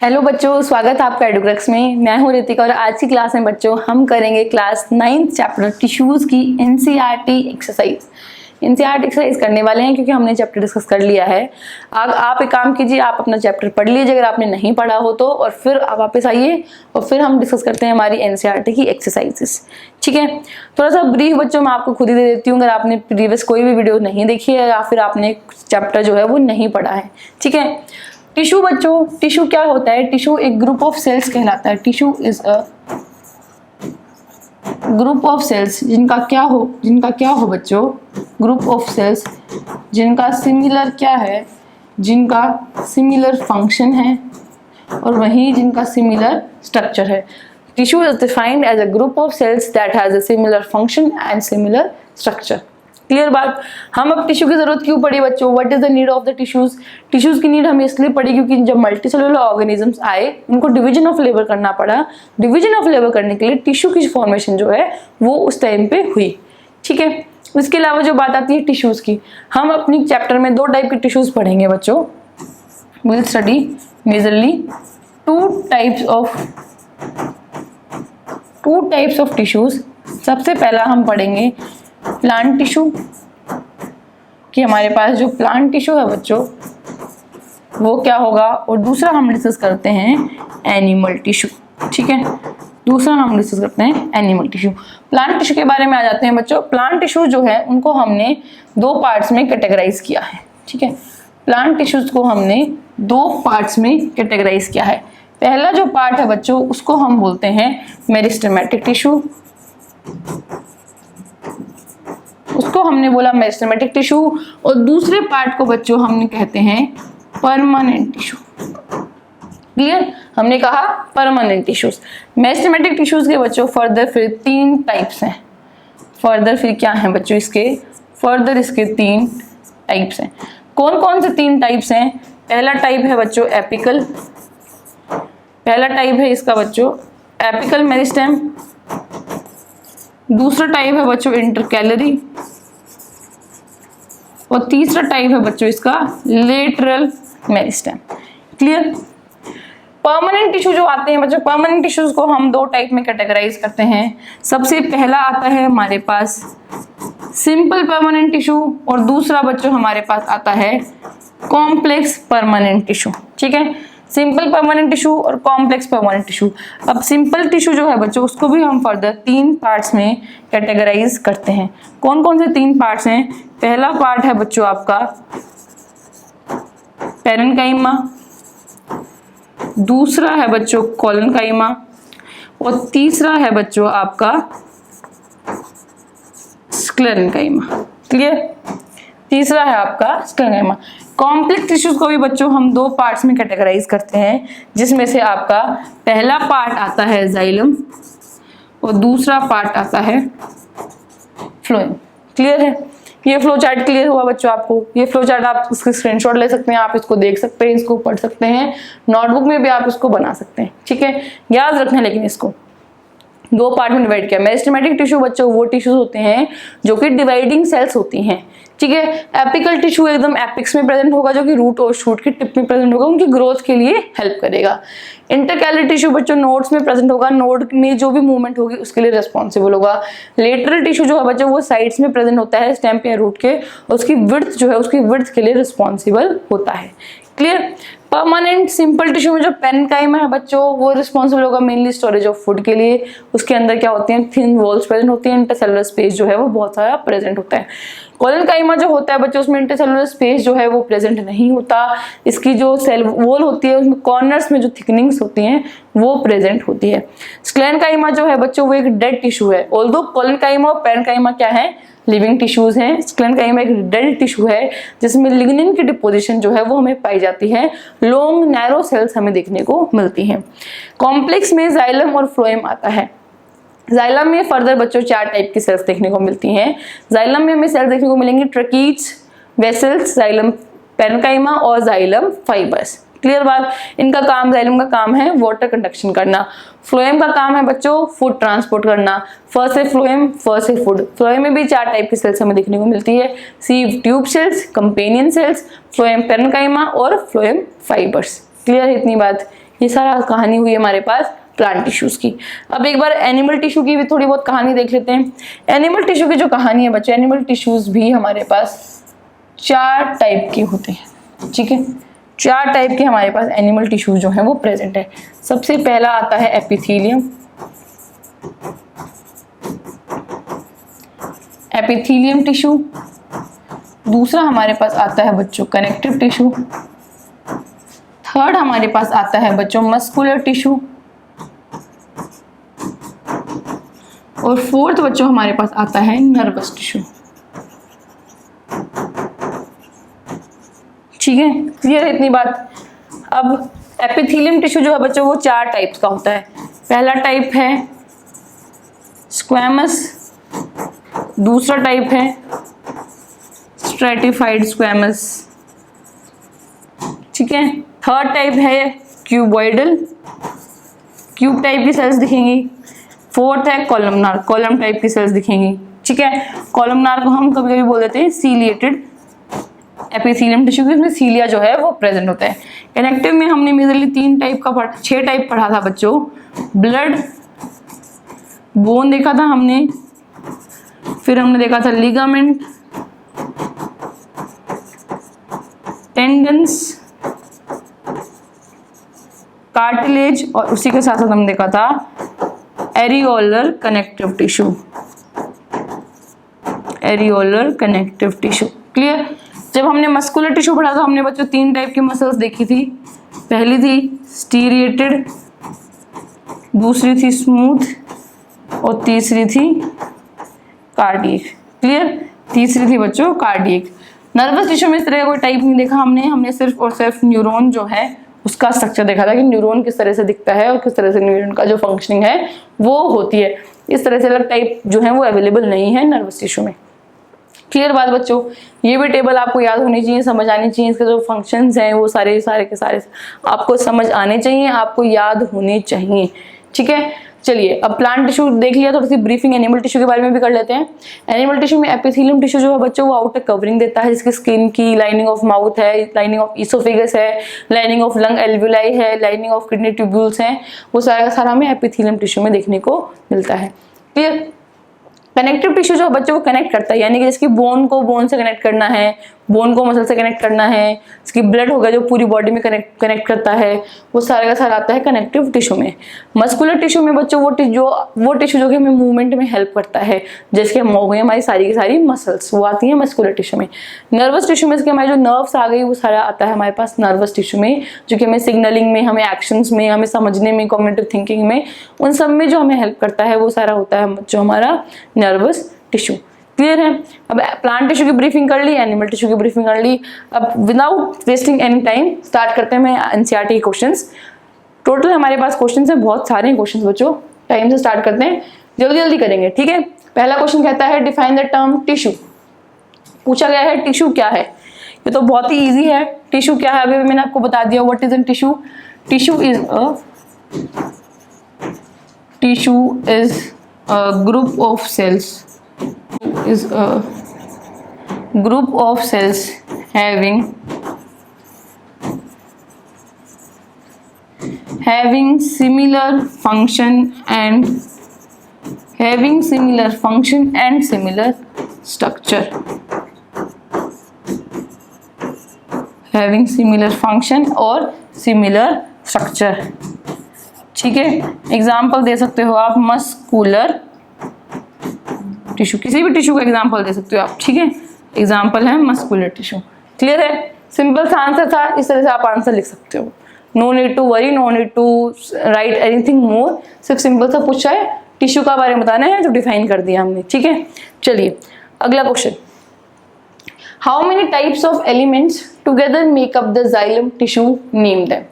Hello बच्चों, स्वागत है आपका एडुग्रक्स में। मैं हूं रितिका और आज की क्लास में बच्चों हम करेंगे क्लास 9th चैप्टर टिश्यूज की एनसीईआरटी एक्सरसाइज। एनसीईआरटी एक्सरसाइज करने वाले हैं क्योंकि हमने चैप्टर डिस्कस कर लिया है। आप एक काम कीजिए, आप अपना चैप्टर पढ़ लीजिए अगर आपने नहीं पढ़ा हो तो, और फिर आप वापस आइए और फिर हम डिस्कस करते हैं हमारी एनसीईआरटी की एक्सरसाइजेस। ठीक है, थोड़ा सा ब्रीफ बच्चों मैं आपको खुद ही दे देती हूँ अगर आपने प्रीवियस कोई भी वीडियो नहीं देखी है या फिर आपने चैप्टर जो है वो नहीं पढ़ा है। ठीक है, टिश्यू बच्चों, टिश्यू क्या होता है? टिश्यू एक ग्रुप ऑफ सेल्स कहलाता है। Tissue is a group of cells जिनका क्या हो बच्चों, ग्रुप ऑफ सेल्स जिनका सिमिलर क्या है, जिनका सिमिलर फंक्शन है और वहीं जिनका सिमिलर स्ट्रक्चर है। Tissue is defined as a group of cells that has a similar function and similar structure. Clear बात। हम अब टिश्यू की जरूरत क्यों पड़ी बच्चों? What is the need of the tissues? Tissues की नीड हमें इसलिए पड़ी क्योंकि जब मल्टीसेलुलर ऑर्गेनिजम्स आए उनको डिवीजन ऑफ लेबर करना पड़ा। डिवीजन ऑफ लेबर करने के लिए टिश्यू की फॉर्मेशन जो है वो उस टाइम पे हुई। ठीक है, इसके अलावा जो बात आती है टिश्यूज की, हम अपनी चैप्टर में 2 टाइप के टिश्यूज पढ़ेंगे बच्चों। Will study majorly two types of tissues. सबसे पहला हम पढ़ेंगे प्लांट टिश्यू कि हमारे पास जो प्लांट टिश्यू है बच्चों वो क्या होगा, और दूसरा हम डिस्कस करते हैं एनिमल टिश्यू। ठीक है, दूसरा हम डिस्कस करते हैं एनिमल टिश्यू। प्लांट टिश्यू के बारे में आ जाते हैं बच्चों। प्लांट टिश्यू जो है उनको हमने 2 पार्ट्स में कैटेगराइज किया है। ठीक है, प्लांट टिश्यूज को हमने 2 पार्ट्स में कैटेगराइज किया है। पहला जो पार्ट है बच्चों उसको हम बोलते हैं मेरिस्टेमेटिक टिश्यू, उसको हमने बोला मेरिस्टेमेटिक टिश्यू, और दूसरे पार्ट को बच्चों हमने कहते हैं परमानेंट टिश्यू। क्लियर, हमने कहा परमानेंट टिश्यूज। मेरिस्टेमेटिक टिश्यूज के बच्चों फर्दर फिर 3 टाइप्स हैं। फर्दर फिर क्या है बच्चों इसके? फर्दर इसके 3 टाइप्स हैं। कौन कौन से 3 टाइप्स हैं? पहला टाइप है बच्चों एपिकल। पहला टाइप है इसका बच्चों एपिकल मेरिस्टेम। दूसरा टाइप है बच्चों इंटरकैलरी, और तीसरा टाइप है बच्चों इसका lateral meristem. Clear. Permanent tissue जो आते हैं बच्चों, परमानेंट टिश्यूज को हम 2 टाइप में कैटेगराइज करते हैं। सबसे पहला आता है हमारे पास सिंपल परमानेंट टिश्यू, और दूसरा बच्चों हमारे पास आता है कॉम्प्लेक्स परमानेंट टिश्यू। ठीक है, सिंपल परमानेंट टिश्यू और कॉम्प्लेक्स परमानेंट टिश्यू। अब सिंपल टिश्यू जो है बच्चों उसको भी हम फर्दर 3 पार्ट्स में कैटेगराइज करते हैं। कौन कौन से 3 पार्ट्स हैं? पहला पार्ट है बच्चों आपका पैरेन्काइमा, दूसरा है बच्चों कोलेनकाइमा, और तीसरा है बच्चों आपका स्क्लेरेन्काइमा। क्लियर, तीसरा है आपका स्क्लेरेन्काइमा। कॉम्प्लेक्स टिश्यूज को भी बच्चों हम 2 पार्ट्स में कैटेगराइज करते हैं, जिसमें से आपका पहला पार्ट आता है जाइलम और दूसरा पार्ट आता है फ्लोएम। क्लियर है, ये फ्लो चार्ट क्लियर हुआ बच्चों आपको? ये फ्लो चार्ट आप इसके स्क्रीनशॉट ले सकते हैं, आप इसको देख सकते हैं, इसको पढ़ सकते हैं, नोटबुक में भी आप इसको बना सकते हैं। ठीक है, याद रखना लेकिन इसको 2 पार्ट में डिवाइड किया। मेरिस्टेमेटिक टिश्यू बच्चों वो टिश्यूज होते हैं जो कि डिवाइडिंग सेल्स होती हैं। ठीक है, एपिकल टिश्यू एकदम एपिक्स में प्रेजेंट होगा जो कि रूट और शूट की टिप में प्रेजेंट होगा, उनकी ग्रोथ के लिए हेल्प करेगा। इंटरकैलरी टिश्यू बच्चों नोड्स में प्रेजेंट होगा, नोड में जो भी मूवमेंट होगी उसके लिए रिस्पॉन्सिबल होगा। लेटरल टिश्यू जो है बच्चों वो साइड्स में प्रेजेंट होता है स्टेम या रूट के, और उसकी विड्थ जो है उसकी विड्थ के लिए रिस्पॉन्सिबल होता है। क्लियर। परमानेंट सिंपल टिश्यू में जो पैरेन्काइमा है बच्चों वो रिस्पॉन्सिबल होगा मेनली स्टोरेज ऑफ फूड के लिए। उसके अंदर क्या होती हैं? थिन वॉल्स प्रेजेंट होती हैं, इंटरसेलुलर स्पेस जो है वो बहुत सारा प्रेजेंट होता है। कोलेनकाइमा जो होता है बच्चों उसमें इंटरसेलुलर स्पेस जो है वो प्रेजेंट नहीं होता। इसकी जो सेल वॉल होती है उसमें कॉर्नर्स में जो थिकनिंग्स होती हैं वो प्रेजेंट होती है। स्क्लेरेन्काइमा जो है बच्चों वो एक डेड टिश्यू है। ऑल्दो कोलेनकाइमा और पैरेन्काइमा क्या है? लिविंग टिश्यूज हैं। स्क्लेरेन्काइमा एक डेड टिश्यू है जिसमें लिग्निन की डिपोजिशन जो है वो हमें पाई जाती है। लॉन्ग नैरो सेल्स हमें देखने को मिलती हैं। कॉम्प्लेक्स में जाइलम और फ्लोएम आता है। जाइलम में फर्दर बच्चों 4 टाइप की सेल्स देखने को मिलती हैं। जाइलम में हमें सेल्स देखने को मिलेंगी ट्रकीज, वेसल्स, जाइलम पैरेन्काइमा और जाइलम फाइबर्स। क्लियर बात। इनका काम, जाइलम का काम है वाटर कंडक्शन करना। फ्लोएम का काम है बच्चों फूड ट्रांसपोर्ट करना। फर्स्ट है फ्लोएम, फर्स्ट है फूड। फ्लोएम में भी 4 टाइप की सेल्स हमें देखने को मिलती है। Sieve tube cells, companion cells, phloem parenchyma और फ्लोएम फाइबर्स। क्लियर है इतनी बात? ये सारा कहानी हुई हमारे पास प्लांट टिश्यूज की। अब एक बार एनिमल टिश्यू की भी थोड़ी बहुत कहानी देख लेते हैं। एनिमल टिश्यू की जो कहानी है बच्चे, एनिमल टिश्यूज भी हमारे पास 4 टाइप के होते हैं, ठीक है। 4 टाइप के हमारे पास एनिमल टिश्यूज जो है वो प्रेजेंट है। सबसे पहला आता है एपिथेलियम, एपिथेलियम टिश्यू। दूसरा हमारे पास आता है बच्चों कनेक्टिव टिश्यू। थर्ड हमारे पास आता है बच्चों मस्कुलर टिश्यू। और फोर्थ बच्चों हमारे पास आता है नर्वस टिश्यू। ठीक है, क्लियर है इतनी बात। अब एपिथेलियम टिश्यू जो है बच्चों वो 4 टाइप्स का होता है। पहला टाइप है स्क्वैमस, दूसरा टाइप है स्ट्रेटिफाइड स्क्वैमस, ठीक है। थर्ड टाइप है क्यूबॉइडल, क्यूब टाइप की सेल्स दिखेंगी। फोर्थ है कॉलमनार, कॉलम टाइप की सेल्स दिखेंगी, ठीक है। कॉलमनार को हम कभी कभी बोल देते हैं सीलिएटेड एपिथेलियम टिश्यू, की उसमें सीलिया जो है वो प्रेजेंट होता है। कनेक्टिव में हमने मेजरली 3 टाइप का 6 टाइप पढ़ा था बच्चों। ब्लड, बोन देखा था हमने, फिर हमने देखा था लिगामेंट, टेंडन्स, कार्टिलेज, और उसी के साथ साथ हमने देखा था areolar connective tissue, areolar connective tissue. Clear. जब हमने मस्कुलर टिश्यू पढ़ा था हमने बच्चों 3 टाइप की मसल्स देखी थी। पहली थी स्टीरिएटेड, दूसरी थी स्मूथ, और तीसरी थी कार्डियक। क्लियर, तीसरी थी बच्चों कार्डियक। नर्वस टिश्यू में इस तरह का कोई टाइप नहीं देखा हमने सिर्फ और सिर्फ न्यूरॉन जो है उसका स्ट्रक्चर देखा था कि न्यूरॉन किस तरह से दिखता है और किस तरह से न्यूरॉन का जो फंक्शनिंग है वो होती है। इस तरह से अलग टाइप जो है वो अवेलेबल नहीं है नर्वस टिश्यू में। क्लियर बात बच्चों, ये भी टेबल आपको याद होनी चाहिए, समझ आनी चाहिए। इसके जो फंक्शंस हैं वो सारे के सारे आपको समझ आने चाहिए, आपको याद होने चाहिए, ठीक है। चलिए अब प्लांट टिश्यू देख लिया, थोड़ी सी ब्रीफिंग एनिमल टिश्यू के बारे में भी कर लेते हैं। एनिमल टिश्यू में एपिथेलियम टिश्यू जो है बच्चों वो आउटर कवरिंग देता है, जिसकी स्किन की लाइनिंग ऑफ माउथ है, लाइनिंग ऑफ इसोफेगस है, लाइनिंग ऑफ लंग एल्वुलाई है, लाइनिंग ऑफ किडनी ट्यूब्यूल्स हैं, वो सारा का सारा हमें एपिथेलियम टिश्यू में देखने को मिलता है। क्लियर। कनेक्टिव टिश्यू जो बच्चों को कनेक्ट करता है, यानी कि जिसकी बोन को बोन से कनेक्ट करना है, बोन को मसल से कनेक्ट करना है, इसकी ब्लड होगा जो पूरी बॉडी में कनेक्ट करता है, वो सारे का सारा आता है कनेक्टिव टिश्यू में। मस्कुलर टिश्यू में बच्चों वो टिश्यू जो कि हमें मूवमेंट में हेल्प करता है, जैसे हो गई हमारी सारी की सारी मसल्स, वो आती है मस्कुलर टिश्यू में। नर्वस टिश्यू में इसके हमारे जो नर्व्स आ गई वो सारा आता है हमारे पास नर्वस टिश्यू में, जो कि हमें सिग्नलिंग में, हमें एक्शंस में, हमें समझने में, कॉग्निटिव थिंकिंग में, उन सब में जो हमें हेल्प करता है वो सारा होता है जो हमारा नर्वस टिश्यू। क्लियर है। अब प्लांट टिश्यू की ब्रीफिंग कर ली, एनिमल टिश्यू की ब्रीफिंग कर ली। अब without wasting any time start करते हैं मैं एनसीईआरटी के क्वेश्चंस। टोटल हमारे पास क्वेश्चंस हैं, बहुत सारे क्वेश्चंस बच्चों। टाइम से स्टार्ट करते हैं, जल्दी जल्दी करेंगे, ठीक है। पहला क्वेश्चन कहता है डिफाइन द टर्म टिश्यू। पूछा गया है टिश्यू क्या है। ये तो बहुत ही ईजी है। टिश्यू क्या है अभी मैंने आपको बता दिया। What is an tissue? Tissue is a group of cells, is a group of cells having similar function and similar structure, having similar function और similar structure, ठीक है। एग्जाम्पल दे सकते हो आप मस्कुलर टिश्यू, किसी भी टिश्यू का एग्जाम्पल दे सकते हो आप, ठीक है। एग्जाम्पल है मस्कुलर टिश्यू। क्लियर है, सिंपल सा आंसर था, इस तरह से आप आंसर लिख सकते हो। No need to worry, no need to write anything more, सिर्फ सिंपल सा पूछा है, टिश्यू का बारे में बताना है तो डिफाइन कर दिया हमने, ठीक है। चलिए अगला question, how many types of elements together make up the xylem tissue, name them.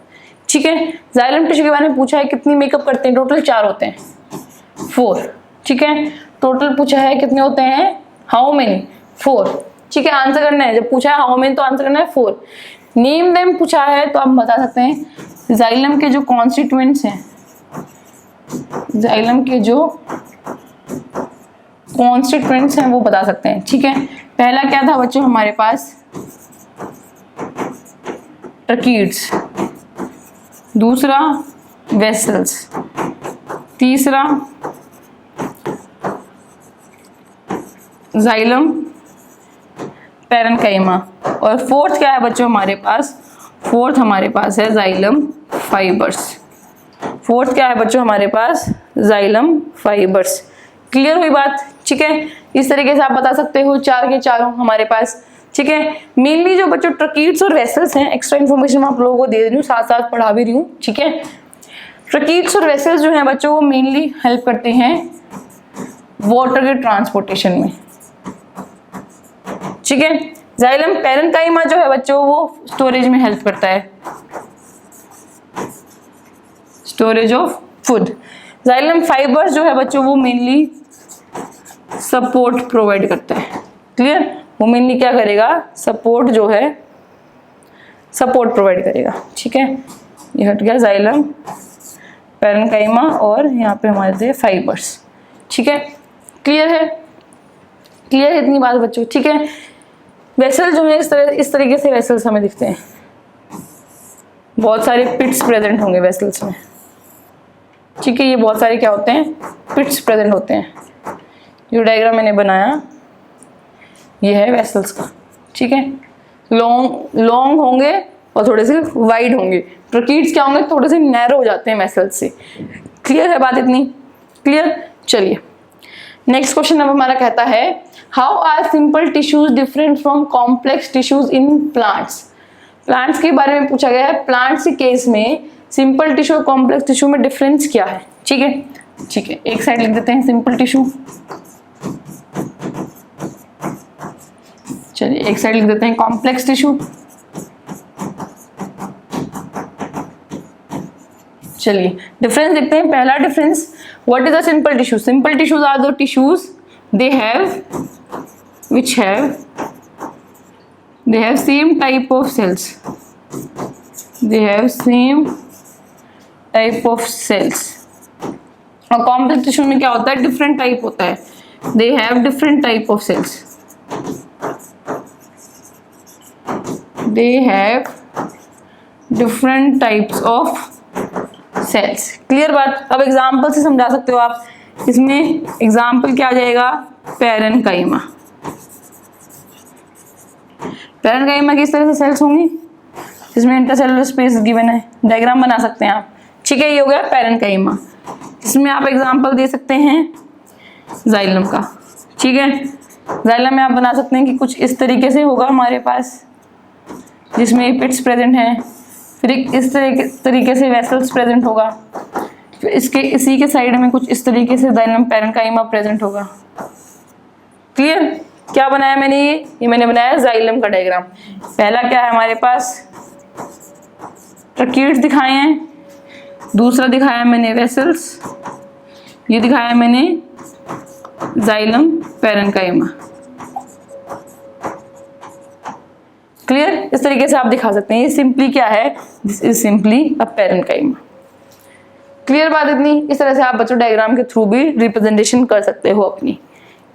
ठीक है, जाइलम टिश्यू के बारे में पूछा है, कितनी मेकअप करते हैं? टोटल 4 होते हैं, 4, ठीक है। टोटल पूछा है कितने होते हैं, हाउ मेनी, 4, ठीक है। आंसर करना है, जब पूछा है हाउ मेनी तो आंसर करना है 4। नेम देम पूछा है तो आप बता सकते हैं जाइलम के जो कॉन्स्टिट्यूएंट्स हैं, जाइलम के जो कॉन्स्टिट्यूएंट्स हैं वो बता सकते हैं, ठीक है। पहला क्या था बच्चों हमारे पास, ट्रकीड्स, दूसरा वेसल्स, तीसरा जाइलम पैरेन्काइमा, और फोर्थ क्या है बच्चों हमारे पास? फोर्थ हमारे पास है जाइलम फाइबर्स। फोर्थ क्या है बच्चों हमारे पास? Xylem fibres. क्लियर हुई बात? ठीक है, इस तरीके से आप बता सकते हो, चार के चारों हमारे पास। ठीक है, मेनली जो बच्चों ट्रकीट्स और वेसल्स हैं, एक्स्ट्रा इन्फॉर्मेशन मैं आप लोगों को दे रही हूँ, साथ साथ पढ़ा भी रही हूँ। ठीक है, ट्रकीट्स और वेसल्स जो हैं बच्चों वो मेनली हेल्प करते हैं वाटर के ट्रांसपोर्टेशन में। ठीक है, जाइलम पैरेन्काइमा जो है बच्चों वो स्टोरेज में हेल्प करता है, storage of food. Xylem fibres जो है बच्चों वो मेनली सपोर्ट प्रोवाइड करता है। क्लियर? वो मेनली क्या करेगा? सपोर्ट जो है सपोर्ट प्रोवाइड करेगा। ठीक है, ये हट गया जाइलम पैरेन्काइमा और यहाँ पे हमारे थे फाइबर्स। ठीक है, क्लियर है? क्लियर है इतनी बात बच्चों? ठीक है, वेसल जो है इस तरीके से वेसल्स हमें दिखते हैं, बहुत सारे पिट्स प्रेजेंट होंगे वेसल्स में। ठीक है, ये बहुत सारे क्या होते हैं? पिट्स प्रेजेंट होते हैं। जो डायग्राम मैंने बनाया ये है वेसल्स का। ठीक है, लॉन्ग होंगे और थोड़े से वाइड होंगे। ट्रकीट्स क्या होंगे? थोड़े से नैरो हो जाते हैं वेसल्स से। क्लियर है बात इतनी? क्लियर? चलिए नेक्स्ट क्वेश्चन अब हमारा कहता है how are simple tissues different from complex tissues in plants. Plants के बारे में पूछा गया है। प्लांट्स के केस में सिंपल टिश्यू और कॉम्प्लेक्स टिश्यू में डिफरेंस क्या है? ठीक है, ठीक है, एक साइड लिख देते हैं सिंपल टिश्यू, चलिए एक साइड लिख देते हैं कॉम्प्लेक्स टिश्यू। चलिए डिफरेंस देखते हैं। पहला difference, what is a simple tissue? Simple tissues are the tissues they have same type of cells, they have same type of cells। और कॉम्प्लेक्स टिश्यू में क्या होता है? डिफरेंट टाइप होता है, they have different type of cells, they have different types of cells। Clear बात? अब example से समझा सकते हो आप। इसमें एग्जाम्पल क्या आ जाएगा? पैरेन्काइमा। पैरेन्काइमा किस तरह से सेल्स होंगी? इसमें इंटरसेलुलर स्पेस गिवन है, डायग्राम बना सकते हैं आप। ठीक है, ये हो गया पैरेन्काइमा। इसमें आप एग्जाम्पल दे सकते हैं जाइलम का। ठीक है, जाइलम में आप बना सकते हैं कि कुछ इस तरीके से होगा हमारे पास, जिसमें पिट्स प्रेजेंट हैं, फिर इस तरीके से वेसल्स प्रेजेंट होगा, इसके इसी के साइड में कुछ इस तरीके से जाइलम पैरेन्काइमा प्रेजेंट होगा। क्लियर? क्या बनाया मैंने? ये मैंने बनाया जाइलम का डायग्राम। पहला क्या है हमारे पास? ट्रकीट्स दिखाए हैं, दूसरा दिखाया मैंने वेसल्स, ये दिखाया मैंने जाइलम पैरेन्काइमा। क्लियर? इस तरीके से आप दिखा सकते हैं। ये सिंपली क्या है? This is simply a parenchyma. Clear बात इतनी? इस तरह से आप बच्चों डायग्राम के थ्रू भी रिप्रेजेंटेशन कर सकते हो अपनी।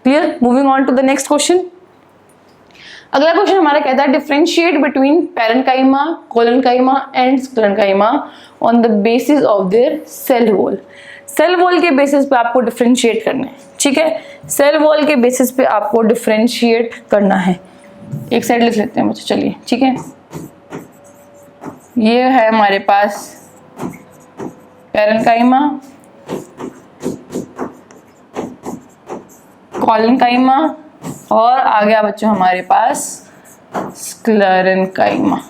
Clear? Moving on to the next question. अगला क्वेश्चन हमारा कहता है differentiate between parenchyma, collenchyma and sclerenchyma on the basis of their cell wall. Cell wall के बेसिस पे आपको डिफरेंशिएट करना है। ठीक है, सेल वॉल के बेसिस पे आपको डिफरेंशिएट करना है। एक साइड लिख लेते हैं बच्चों, चलिए। ठीक है, ये है हमारे पास पैरेन्काइमा, कोलेन्काइमा और आ गया बच्चों हमारे पास स्क्लेरेन्काइमा।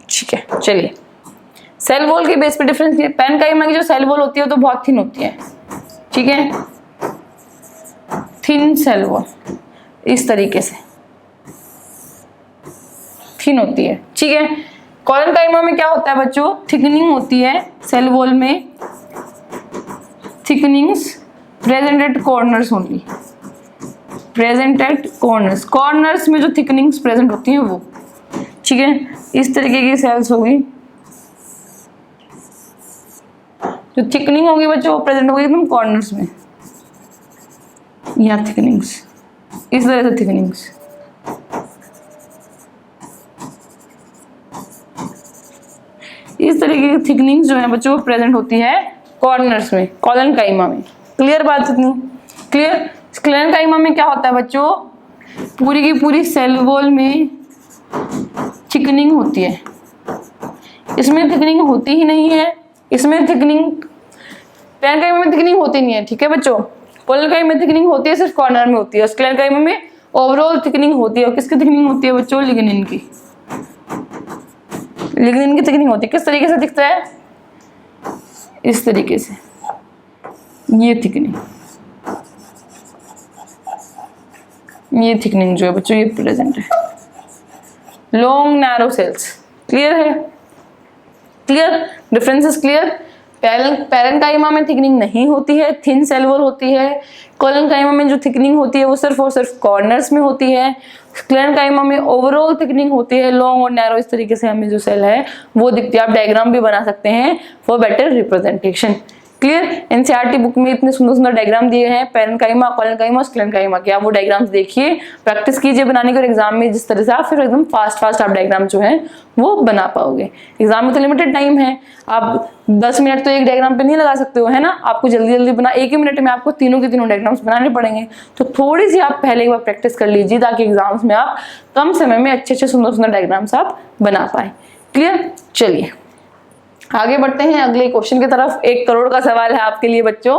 ठीक है, चलिए सेल वॉल के बेस पे डिफरेंस। पैरेन्काइमा की जो सेल वॉल होती है तो बहुत थिन होती है। ठीक है, थिन सेल वॉल इस तरीके से थिन होती है। ठीक है, कोलेन्काइमा में क्या होता है बच्चों? थिकनिंग होती है सेल वॉल में, thickenings present at corners only, present at corners. Corners में जो थिकनिंग्स प्रेजेंट होती हैं वो। ठीक है, इस तरीके की सेल्स होगी, जो थिकनिंग होगी बच्चों वो प्रेजेंट होगी एकदम कॉर्नर्स में, या थिकनिंग्स इस तरह से थिकनिंग्स। इस तरीके की थिकनिंग जो है बच्चों प्रेजेंट होती है कॉर्नर्स में, कोलेनकाइमा में। क्लियर बात इतनी? क्लियर। कोलेनकाइमा में क्या होता है बच्चों, पूरी की पूरी सेल वॉल में थिकनिंग होती है। इसमें थिकनिंग होती ही नहीं है, इसमें थिकनिंग, कोलेनकाइमा में थिकनिंग होती नहीं है, ठीक है बच्चों। कोलेनकाइमा में थिकनिंग होती है सिर्फ कॉर्नर में होती है, कोलेनकाइमा में ओवरऑल थिकनिंग होती है। और किसकी थिकनिंग होती है बच्चों, लिग्निन की। लिग्निन की थिकनिंग होती है। किस तरीके से दिखता है, इस तरीके से, ये थिकनिंग, ये थिकनिंग जो है बच्चों ये प्रेजेंट है। Long narrow cells. क्लियर है? क्लियर? Differences clear? पैरेन्काइमा में थिकनिंग नहीं होती है, थिन सेल वॉल होती है। कोलेनकाइमा में जो थिकनिंग होती है वो सिर्फ और सिर्फ कॉर्नर्स में होती है। कोलेनकाइमा में ओवरऑल थिकनिंग होती है, लॉन्ग और नैरो इस तरीके से हमें जो सेल है वो दिखती है। आप डायग्राम भी बना सकते हैं for better representation. Clear? NCERT book में इतने सुंदर सुंदर डायग्राम दिए हैं पैरेन्काइमा, कोलेनकाइमा, कोलेनकाइमा के। आप वो डायग्राम्स देखिए, प्रैक्टिस कीजिए बनाने के, और एग्जाम में जिस तरह से आप फिर एकदम फास्ट आप डायग्राम जो है वो बना पाओगे। एग्जाम में तो लिमिटेड टाइम है, आप 10 मिनट तो एक डायग्राम पे नहीं लगा सकते हो, है ना। आपको जल्दी जल्दी बना, एक ही मिनट में आपको तीनों के तीनों डायग्राम्स बनाने पड़ेंगे। तो थोड़ी सी आप पहले एक बार प्रैक्टिस कर लीजिए ताकि एग्जाम्स में आप कम समय में अच्छे अच्छे सुंदर सुंदर डायग्राम्स आप बना पाए। क्लियर? चलिए आगे बढ़ते हैं अगले क्वेश्चन की तरफ। 1 करोड़ का सवाल है आपके लिए बच्चों।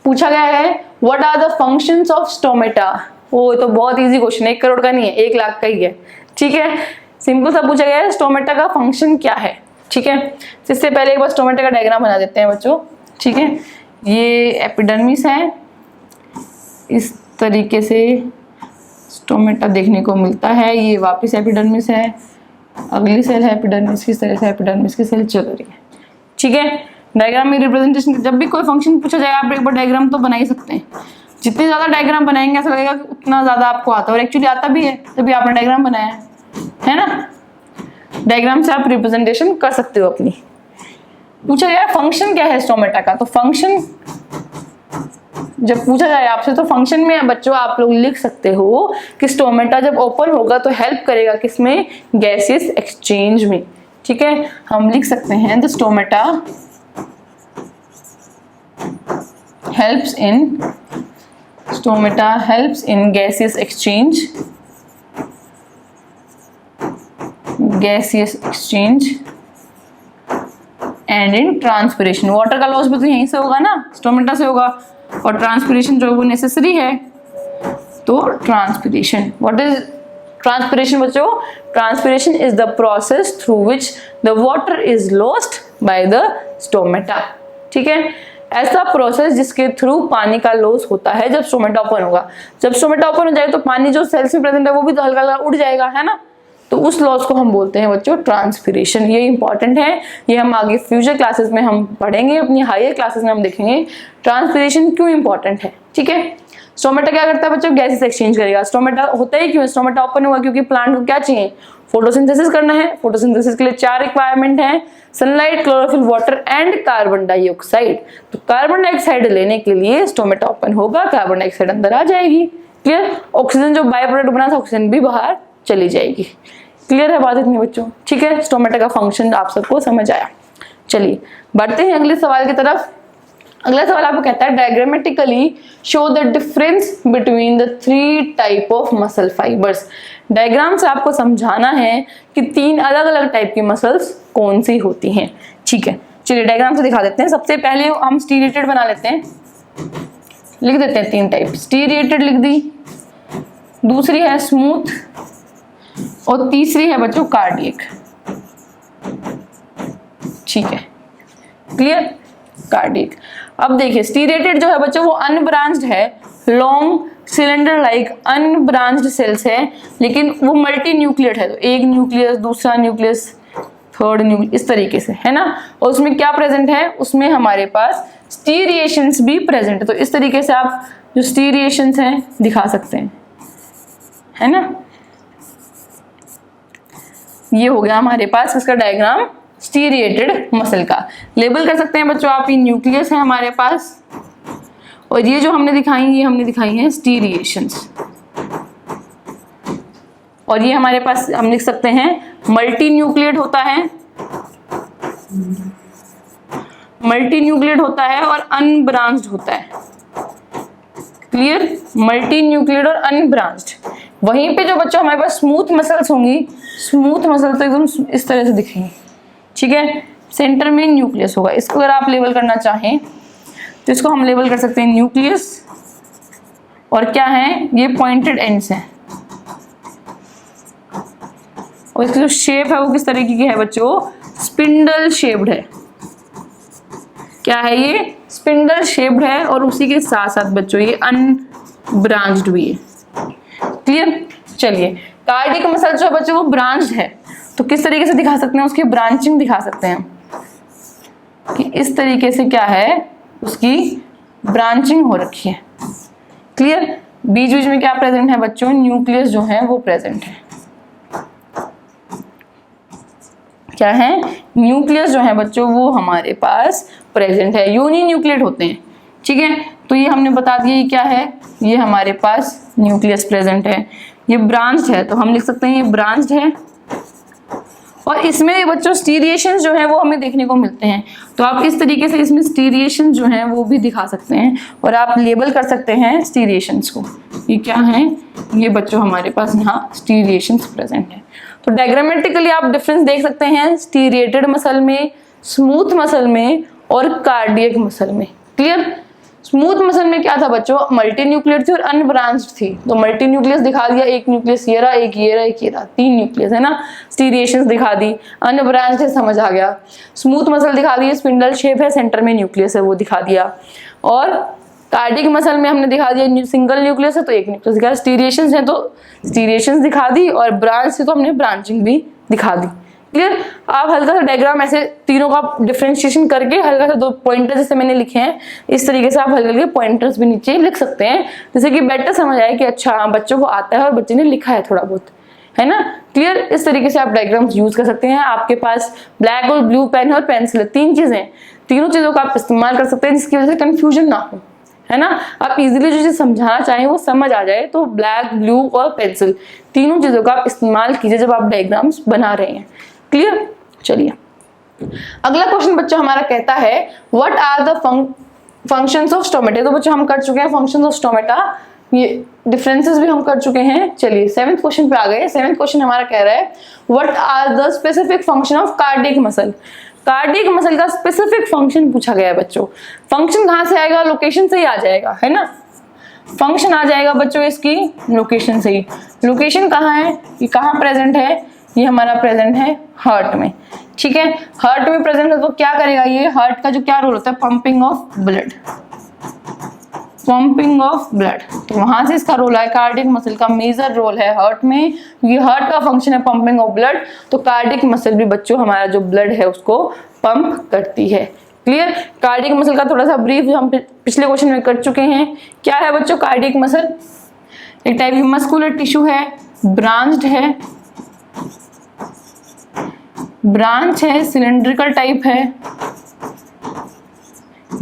पूछा गया है what are the functions of stomata. वो तो बहुत इजी क्वेश्चन है, 1 करोड़ का नहीं है, 1 लाख का ही है, ठीक है। सिंपल सा पूछा गया है स्टोमेटा का फंक्शन क्या है, ठीक है। इससे पहले एक बार स्टोमेटा का डायग्राम बना देते हैं बच्चों, ठीक है। ये एपिडर्मिस है, इस तरीके से स्टोमेटा देखने को मिलता है। ये वापस एपिडर्मिस है, अगली सेल है एपिडर्मिस की, इस तरह से एपिडर्मिस की सेल चल रही है, ठीक है। डायग्राम में रिप्रेजेंटेशन, जब भी कोई फंक्शन पूछा जाए आप एक बार डायग्राम तो बना ही सकते हैं। जितने ज्यादा डायग्राम बनाएंगे ऐसा लगेगा कि उतना ज्यादा आपको आता है, और एक्चुअली आता भी है, तभी आपने डायग्राम बनाया है ना। डायग्राम से आप रिप्रेजेंटेशन कर सकते हो अपनी। पूछा गया फंक्शन क्या है स्टोमेटा का, तो फंक्शन जब पूछा जाए आपसे तो फंक्शन में बच्चों आप लोग लिख सकते हो कि स्टोमेटा जब ओपन होगा तो हेल्प करेगा किसमें, गैसेस एक्सचेंज में, ठीक है। हम लिख सकते हैं the stomata helps in gaseous exchange and in transpiration. Water का लॉस भी तो यहीं से होगा ना, स्टोमेटा से होगा, और ट्रांसपिरेशन जो है वो नेसेसरी है। तो ट्रांसपिरेशन, व्हाट इज ट्रांसपिरेशन बच्चों? Transpiration is the process through which the water is lost by the stomata, ठीक है। ऐसा प्रोसेस जिसके थ्रू पानी का लॉस होता है जब स्टोमेटा ओपन होगा। जब स्टोमेटा ओपन हो जाए तो पानी जो सेल्स में प्रेजेंट है वो भी तो हल्का हल्का उड़ जाएगा, है ना। तो उस लॉस को हम बोलते हैं बच्चों ट्रांसपिरेशन। ये इंपॉर्टेंट है, ये हम आगे फ्यूचर क्लासेस में हम पढ़ेंगे, अपनी हायर क्लासेस में हम देखेंगे ट्रांसपिरेशन क्यों इंपॉर्टेंट है, ठीक है। स्टोमेटा क्या करता है बच्चों? गैसेस एक्सचेंज करेगा। स्टोमेटा होता है क्यों? स्टोमेटा ओपन हुआ क्योंकि प्लांट को क्या चाहिए, फोटोसिंथेसिस करना है। फोटोसिंथेसिस के लिए 4 रिक्वायरमेंट है, sunlight, chlorophyll, water and carbon dioxide. तो कार्बन डाइऑक्साइड लेने के लिए स्टोमेटा ओपन होगा, कार्बन डाइऑक्साइड अंदर आ जाएगी, क्लियर। ऑक्सीजन जो बाय प्रोडक्ट बना था ऑक्सीजन भी बाहर चली जाएगी। क्लियर है बात इतनी बच्चों, ठीक है। स्टोमेटा का फंक्शन आप सबको समझ आया। चलिए बढ़ते हैं अगले सवाल की तरफ। अगला सवाल आपको कहता है diagrammatically show the difference between the 3 type of muscle fibres. Diagram से आपको समझाना है कि 3 अलग अलग टाइप की मसल्स कौन सी होती हैं, ठीक है। चलिए डायग्राम से दिखा देते हैं। सबसे पहले हम स्टीरिएटेड बना लेते हैं, लिख देते हैं 3 टाइप। स्टीरिएटेड लिख दी, दूसरी है स्मूथ, और तीसरी है बच्चों कार्डियक, ठीक है। क्लियर? कार्डियक। अब देखिए स्टीरिएटेड जो है बच्चों वो अनब्रांच्ड है, long cylinder like unbranched cells है, लेकिन वो मल्टी न्यूक्लियड है। तो एक न्यूक्लियस, दूसरा न्यूक्लियस, थर्ड न्यूक्लियस, इस तरीके से, है ना। और उसमें क्या प्रेजेंट है, उसमें हमारे पास स्टीरिएशंस भी प्रेजेंट है। तो इस तरीके से आप जो स्टीरिएशंस हैं दिखा सकते हैं, है ना। ये हो गया हमारे पास इसका डायग्राम स्टीरिएटेड मसल का। लेबल कर सकते हैं बच्चों आप, ये न्यूक्लियस है हमारे पास, और ये जो हमने दिखाई, ये हमने दिखाई है स्टीरिएशंस। और ये हमारे पास हम लिख सकते हैं मल्टी न्यूक्लियड होता है, मल्टी न्यूक्लियड होता है और अनब्रांच्ड होता है। क्लियर, मल्टी न्यूक्लियड और अनब्रांच्ड। वहीं पे जो बच्चों हमारे पास स्मूथ मसल्स होंगी, स्मूथ मसल तो एकदम इस तरह से दिखेंगी, ठीक है। सेंटर में न्यूक्लियस होगा। इसको अगर आप लेबल करना चाहें तो इसको हम लेबल कर सकते हैं न्यूक्लियस, और क्या है ये पॉइंटेड एंड्स हैं, और इसकी जो शेप है वो किस तरीके की है बच्चों, स्पिंडल शेप्ड है। क्या है ये, स्पिंडल शेप्ड है, और उसी के साथ साथ बच्चों ये अनब्रांच्ड भी है। क्लियर, चलिए कार्डियक मसल जो है बच्चों वो ब्रांच्ड है, तो किस तरीके से दिखा सकते हैं, उसकी ब्रांचिंग दिखा सकते हैं कि इस तरीके से क्या है, उसकी ब्रांचिंग हो रखी है। क्लियर, बीच बीच में क्या प्रेजेंट है बच्चों, न्यूक्लियस जो है वो प्रेजेंट है। क्या है, न्यूक्लियस जो है बच्चों वो हमारे पास प्रेजेंट है। यूनि न्यूक्लियड होते हैं, ठीक है। तो ये हमने बता दिया ये क्या है, ये हमारे पास न्यूक्लियस प्रेजेंट है। ये ब्रांच्ड है तो हम लिख सकते हैं ये ब्रांच्ड है, और इसमें बच्चों स्टीरिएशन जो है वो हमें देखने को मिलते हैं। तो आप इस तरीके से इसमें स्टीरिएशन जो है वो भी दिखा सकते हैं, और आप लेबल कर सकते हैं स्टीरिएशंस को। ये क्या है, ये बच्चों हमारे पास यहाँ स्टीरिएशंस प्रेजेंट है। तो डायग्रामेटिकली आप डिफरेंस देख सकते हैं स्टीरिएटेड मसल में, स्मूथ मसल में और कार्डियक मसल में। क्लियर, स्मूथ मसल में क्या था बच्चों, मल्टी न्यूक्लियड थी और अनब्रांच्ड थी। तो मल्टी न्यूक्लियस दिखा दिया, एक न्यूक्लियस ये रहा, एक ये रहा, एक ये रहा, 3 न्यूक्लियस है ना, स्टीरिएशंस दिखा दी। अनब्रांच्ड है, समझ आ गया। स्मूथ मसल दिखा दी, स्पिंडल शेप है, सेंटर में न्यूक्लियस है वो दिखा दिया। और कार्डियक मसल में हमने दिखा दिया सिंगल न्यूक्लियस है तो एक न्यूक्लियस दिखा, स्टीरिएशंस है तो स्टीरिएशंस दिखा दी, और ब्रांच है तो हमने ब्रांचिंग भी दिखा दी। क्लियर, आप हल्का सा डायग्राम ऐसे तीनों का डिफरेंशिएशन करके हल्का सा 2 पॉइंटर जैसे मैंने लिखे हैं, इस तरीके से आप हल्के हल्के पॉइंटर्स भी नीचे लिख सकते हैं, जैसे कि बेटर समझ आए कि अच्छा बच्चों को आता है और बच्चे ने लिखा है थोड़ा बहुत, है ना। क्लियर, इस तरीके से आप डायग्राम्स यूज कर सकते हैं। आपके पास ब्लैक और ब्लू पेन और पेंसिल है, 3 चीजें, तीनों चीजों का आप इस्तेमाल कर सकते हैं जिसकी वजह से कंफ्यूजन ना हो, है ना। आप इजीली जो चीज समझाना चाहें वो समझ आ जाए, तो ब्लैक, ब्लू और पेंसिल तीनों चीजों का आप इस्तेमाल कीजिए जब आप डायग्राम्स बना रहे हैं। क्लियर, चलिए अगला क्वेश्चन बच्चों हमारा कहता है what are the functions of stomata. तो बच्चों हम कर चुके हैं फंक्शंस ऑफ स्टोमेटा, ये डिफरेंसेस भी हम कर चुके हैं। चलिए 7th क्वेश्चन पे आ गए। 7th क्वेश्चन हमारा कह रहा है what are the specific function of cardiac muscle. Cardiac muscle का स्पेसिफिक फंक्शन पूछा गया है बच्चों। फंक्शन कहाँ से आएगा, लोकेशन से ही आ जाएगा, है ना। फंक्शन आ जाएगा बच्चों इसकी लोकेशन से ही। लोकेशन कहाँ है, ये कहाँ प्रेजेंट है, ये हमारा प्रेजेंट है हार्ट में, ठीक है। हार्ट में प्रेजेंट है तो क्या करेगा ये, हार्ट का जो क्या रोल होता है, pumping of blood, pumping of blood. तो वहां से इसका रोल है, कार्डियक मसल का मेजर रोल है हार्ट में, ये हार्ट का फंक्शन है पंपिंग ऑफ ब्लड। तो कार्डियक मसल भी बच्चों हमारा जो ब्लड है उसको पंप करती है। क्लियर, कार्डियक मसल का थोड़ा सा ब्रीफ हम पिछले क्वेश्चन में कर चुके हैं। क्या है बच्चों कार्डियक मसल, एक टाइप की मस्कुलर टिश्यू है, ब्रांच्ड है, ब्रांच है, सिलेंड्रिकल टाइप है,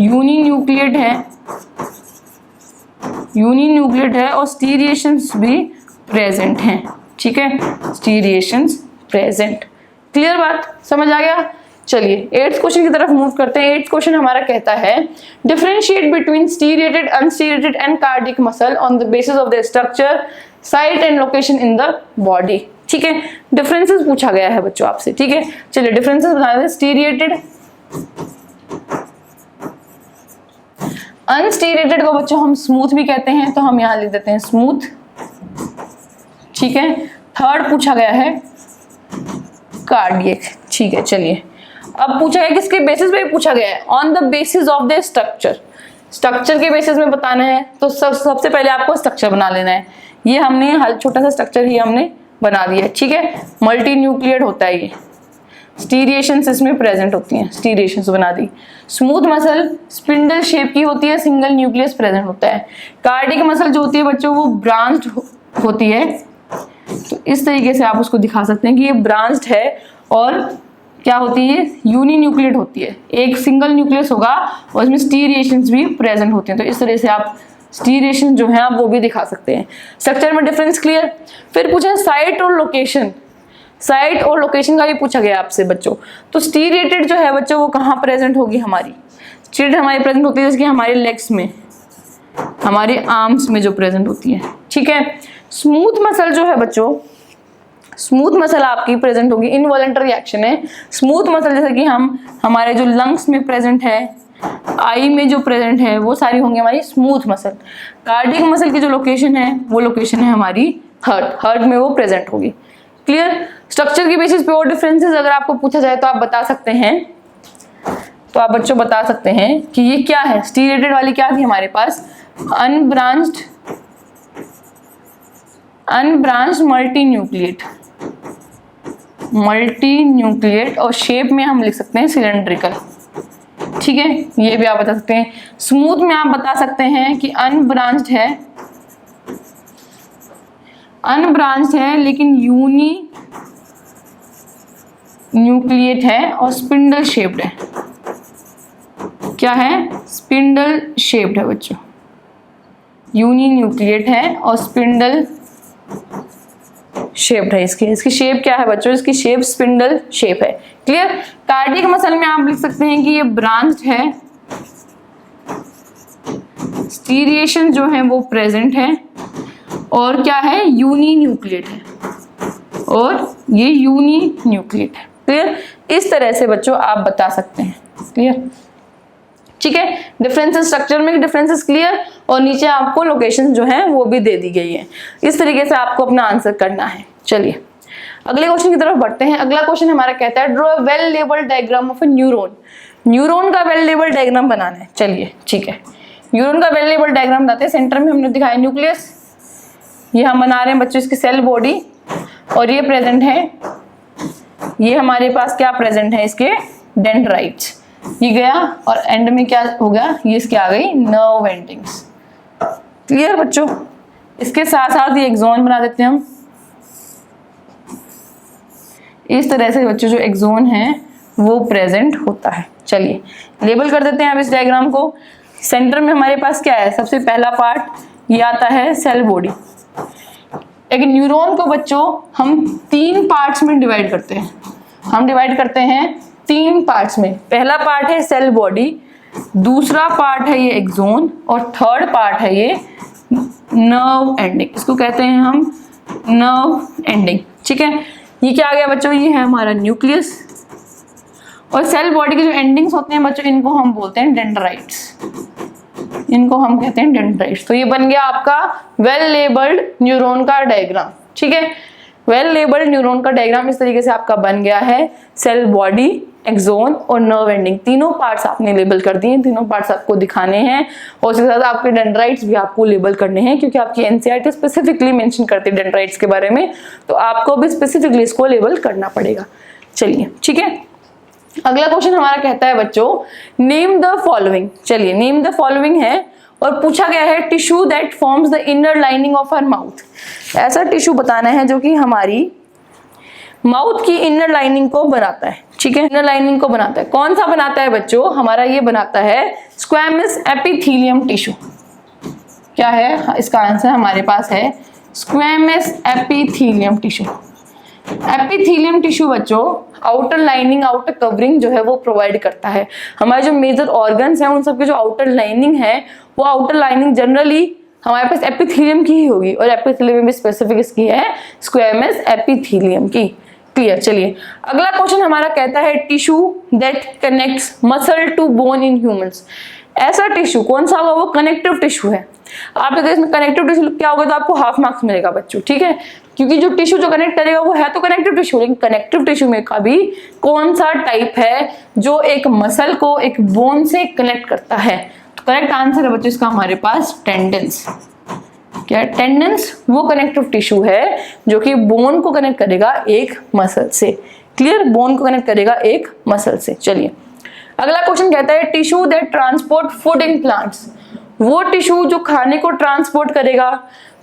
यूनिन्यूक्लियड है, यूनिन्यूक्लियड है, और स्टीरिएशंस भी प्रेजेंट हैं, ठीक है, स्टीरिएशंस प्रेजेंट। क्लियर बात, समझ आ गया। चलिए 8th क्वेश्चन की तरफ मूव करते हैं। 8th क्वेश्चन हमारा कहता है differentiate between striated, unstriated and cardiac muscle on the basis of the structure, site and location in the body. ठीक है, डिफरेंसेस पूछा गया है बच्चों आपसे, ठीक है। चलिए डिफरेंसेस बता दें। स्टीरिएटेड, अनस्टीरिएटेड को बच्चों हम स्मूथ भी कहते हैं, तो हम यहां लिख देते हैं स्मूथ, ठीक है। थर्ड पूछा गया है कार्डियक, ठीक है। चलिए अब पूछा है किसके बेसिस पे पूछा गया है, on the basis of the structure. Structure के बेसिस में बताना है तो सबसे पहले आपको स्ट्रक्चर बना लेना है। ये हमने हल छोटा सा स्ट्रक्चर ही हमने बना दिया है, ठीक है। मल्टी न्यूक्लियड होता है ये, स्टीरिएशंस इसमें प्रेजेंट होती हैं, स्टीरिएशंस बना दी। स्मूथ मसल स्पिंडल शेप की होती है, सिंगल न्यूक्लियस प्रेजेंट होता है। कार्डियक मसल जो होती है बच्चों वो ब्रांच्ड होती है, तो इस तरीके से आप उसको दिखा सकते हैं कि ये ब्रांच्ड है, और क्या होती है, यूनिन्यूक्लियड होती है, एक सिंगल न्यूक्लियस होगा और इसमें स्टीरिएशंस भी प्रेजेंट होती हैं। तो इस तरह से आप स्टीरिएशन जो है आप वो भी दिखा सकते हैं। स्ट्रक्चर में डिफरेंस क्लियर। फिर पूछा साइट और लोकेशन। साइट और लोकेशन का भी पूछा गया आपसे बच्चों। तो स्टीरिएटेड जो है बच्चों वो कहाँ प्रेजेंट होगी हमारी, स्टीरिएटेड हमारी प्रेजेंट होती है जैसे कि हमारे लेग्स में, हमारे आर्म्स में जो प्रेजेंट होती है, ठीक है। स्मूथ मसल जो है बच्चों, स्मूथ मसल आपकी प्रेजेंट होगी, इनवॉलंटरी एक्शन है। स्मूथ मसल जैसे कि हमारे जो लंग्स में प्रेजेंट है, आई में जो प्रेजेंट है, वो सारी होंगी हमारी स्मूथ मसल। कार्डियक मसल की जो लोकेशन है वो लोकेशन है हमारी हार्ट में वो प्रेजेंट होगी। क्लियर। स्ट्रक्चर की बेसिस पे और डिफरेंसेस अगर आपको पूछा जाए तो आप बता सकते हैं, तो आप बच्चों बता सकते हैं कि ये क्या है। स्टीरिएटेड वाली क्या थी हमारे पास, अनब्रांच्ड मल्टी न्यूक्लिएट और शेप में हम लिख सकते हैं सिलेंड्रिकल, ठीक है, ये भी आप बता सकते हैं। स्मूथ में आप बता सकते हैं कि अनब्रांच्ड है लेकिन यूनी न्यूक्लिएट है और स्पिंडल शेप्ड है। क्या है, स्पिंडल शेप्ड है बच्चों, यूनी न्यूक्लिएट है और स्पिंडल शेप्ड है। इसकी शेप क्या है बच्चों, इसकी शेप स्पिंडल शेप है। क्लियर। कार्डियक मसल में आप लिख सकते हैं कि ये ब्रांच्ड है, स्टीरिएशन जो है वो प्रेजेंट है और क्या है, यूनी न्यूक्लिएट है, और ये यूनी न्यूक्लिएट है। क्लियर। इस तरह से बच्चों आप बता सकते हैं। क्लियर, ठीक है। डिफरेंसेस, स्ट्रक्चर में डिफरेंसेस क्लियर, और नीचे आपको लोकेशन जो है वो भी दे दी गई है। इस तरीके से आपको अपना आंसर करना है। चलिए अगले क्वेश्चन की तरफ बढ़ते हैं। अगला क्वेश्चन हमारा कहता है draw a well labelled diagram of a neuron. Neuron का वेल लेबल्ड डायग्राम बनाना है। चलिए ठीक है, न्यूरॉन का वेल लेबल्ड डायग्राम बनाते हैं। सेंटर में हमने दिखाया न्यूक्लियस, ये हम बना रहे हैं बच्चों इसकी सेल बॉडी, और ये प्रेजेंट है, ये हमारे पास क्या प्रेजेंट है, इसके डेंड्राइट्स। ये गया और एंड में क्या हो गया, ये इसके आ गई नर्व एंडिंग्स। क्लियर बच्चों। इसके साथ साथ ये एक्सोन बना देते हैं हम। इस तरह से बच्चों जो एक्सोन है वो प्रेजेंट होता है। चलिए लेबल कर देते हैं अब इस डायग्राम को। सेंटर में हमारे पास क्या है, सबसे पहला पार्ट ये आता है सेल बॉडी। एक न्यूरॉन को बच्चों हम 3 पार्ट्स में डिवाइड करते हैं। हम डिवाइड करते हैं 3 पार्ट्स में। पहला पार्ट है सेल बॉडी, दूसरा पार्ट है ये एक्सोन, और थर्ड पार्ट है ये नर्व एंडिंग। इसको कहते हैं हम नर्व एंडिंग। ठीक है, ये क्या आ गया बच्चों, ये है हमारा न्यूक्लियस, और सेल बॉडी के जो एंडिंग्स होते हैं बच्चों इनको हम बोलते हैं डेंड्राइट्स। इनको हम कहते हैं डेंड्राइट्स। तो ये बन गया आपका वेल लेबल्ड न्यूरॉन का डायग्राम। ठीक है, वेल लेबल्ड न्यूरॉन का डायग्राम इस तरीके से आपका बन गया है। सेल बॉडी, एक्सोन और नर्व एंडिंग, तीनों पार्ट्स आपने लेबल कर दिए। तीनों पार्ट्स आपको दिखाने हैं, और उसके साथ आपके डेंड्राइट्स भी आपको लेबल करने हैं, क्योंकि आपकी एनसीईआरटी स्पेसिफिकली मेंशन करती है डेंड्राइट्स के बारे में, तो आपको भी स्पेसिफिकली इसको लेबल करना पड़ेगा। चलिए ठीक है, अगला क्वेश्चन हमारा कहता है बच्चों नेम द फॉलोइंग। चलिए नेम द फॉलोइंग है, और पूछा गया है tissue that forms the inner lining of our mouth. ऐसा टिश्यू बताना है जो कि हमारी माउथ की इनर लाइनिंग को बनाता है। ठीक है, इनर लाइनिंग को बनाता है। कौन सा बनाता है बच्चों, हमारा ये बनाता है स्क्वैमस एपिथेलियम टिश्यू। क्या है इसका आंसर, हमारे पास है squamous epithelium tissue. Epithelium tissue बच्चों आउटर लाइनिंग, आउटर कवरिंग जो है वो प्रोवाइड करता है। हमारे जो मेजर ऑर्गन्स हैं उन सबके जो आउटर लाइनिंग है, वो आउटर लाइनिंग जनरली हमारे पास एपिथेलियम की ही होगी, और एपिथेलियम में भी स्पेसिफिक इसकी है स्क्वैमस एपिथेलियम की। क्लियर। चलिए अगला क्वेश्चन हमारा कहता है tissue that connects muscle to bone in humans. ऐसा टिश्यू कौन सा होगा, वो कनेक्टिव टिश्यू है। आप अगर इसमें कनेक्टिव टिश्यू क्या होगा तो आपको हाफ मार्क्स मिलेगा बच्चों। ठीक है, क्योंकि जो टिश्यू जो कनेक्ट करेगा वो है तो कनेक्टिव टिश्यू, लेकिन कनेक्टिव टिश्यू में का भी कौन सा टाइप है जो एक मसल को एक बोन से कनेक्ट करता है। तो करेक्ट आंसर है बच्चों इसका हमारे पास टेंडेंस। क्या टेंडेंस वो कनेक्टिव टिश्यू है जो कि बोन को कनेक्ट करेगा एक मसल से। क्लियर, बोन को कनेक्ट करेगा एक मसल से। चलिए अगला क्वेश्चन कहता है tissue that transport food in plants. वो टिश्यू जो खाने को ट्रांसपोर्ट करेगा।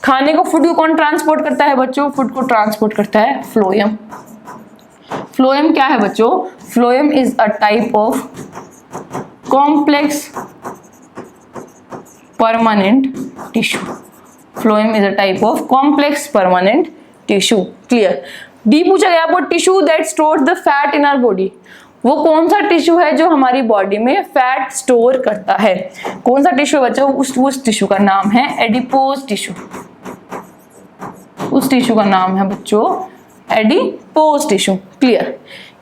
खाने को, फूड को कौन ट्रांसपोर्ट करता है बच्चों, फूड को ट्रांसपोर्ट करता है फ्लोएम। फ्लोएम क्या है बच्चों, phloem is a type of complex permanent tissue. Phloem is a type of complex permanent tissue. Clear. D पूछा गया आपको tissue that store the fat in our body, वो कौन सा टिश्यू है जो हमारी बॉडी में फैट स्टोर करता है? कौन सा टिश्यू बच्चों? उस टिश्यू का नाम है एडिपोज टिश्यू। उस टिश्यू का नाम है बच्चों एडिपोज टिश्यू। क्लियर।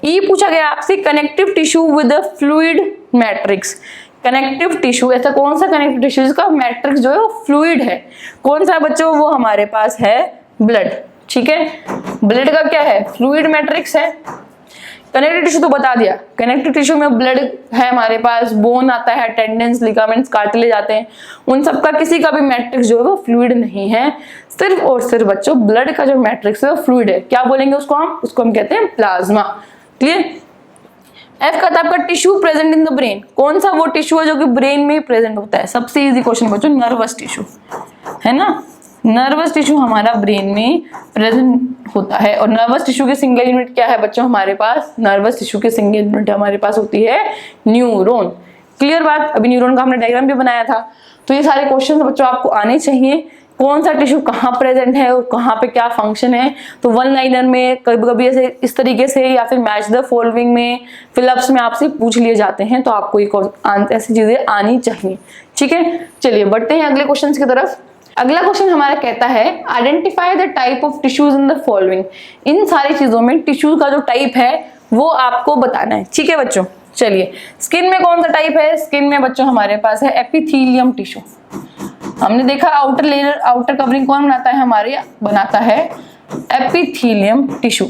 ई पूछा गया आपसे connective tissue with a fluid matrix. Connective tissue, ऐसा कौन सा कनेक्टिव टिश्यू जिसका मैट्रिक्स जो है वो फ्लूइड है? कौन सा बच्चों? वो हमारे पास है ब्लड। ठीक है, ब्लड का क्या है? फ्लूइड मैट्रिक्स है। कनेक्टिव टिश्यू तो बता दिया, कनेक्टिव टिश्यू में ब्लड है हमारे पास, बोन आता है, टेंडेंस, लिगामेंट्स, कार्टिलेज आते हैं, उन सबका किसी का भी मैट्रिक्स जो है वो फ्लूइड नहीं है। सिर्फ और सिर्फ बच्चों ब्लड का जो मैट्रिक्स है वो फ्लूइड है। क्या बोलेंगे उसको हम? उसको हम कहते हैं प्लाज्मा। क्लियर। एफ का था आपका tissue present in the brain. कौन सा वो टिश्यू है जो कि ब्रेन में प्रेजेंट होता है? सबसे इजी क्वेश्चन बच्चों, नर्वस टिश्यू है ना। नर्वस टिश्यू हमारा ब्रेन में प्रेजेंट होता है। और नर्वस टिश्यू की सिंगल यूनिट क्या है बच्चों हमारे पास? नर्वस टिश्यू की सिंगल यूनिट हमारे पास होती है न्यूरॉन। क्लियर बात। अभी न्यूरॉन का हमने डायग्राम भी बनाया था। तो ये सारे क्वेश्चन बच्चों आपको आने चाहिए। कौन सा टिश्यू कहाँ प्रेजेंट है और कहाँ पे क्या फंक्शन है। तो वन लाइनर में कभी कभी ऐसे इस तरीके से, या फिर मैच द फॉलोइंग में, फिलअप्स में आपसे पूछ लिए जाते हैं, तो आपको ये ऐसी चीजें आनी चाहिए। ठीक है, चलिए बढ़ते हैं अगले क्वेश्चन की तरफ। अगला क्वेश्चन हमारा कहता है identify the type of tissues in the following. इन सारी चीजों में टिश्यू का जो टाइप है वो आपको बताना है। ठीक है बच्चों, चलिए। स्किन में कौन सा टाइप है? स्किन में बच्चों हमारे पास है एपिथेलियम टिश्यू। हमने देखा आउटर लेयर, आउटर कवरिंग कौन बनाता है? हमारे बनाता है epithelium tissue.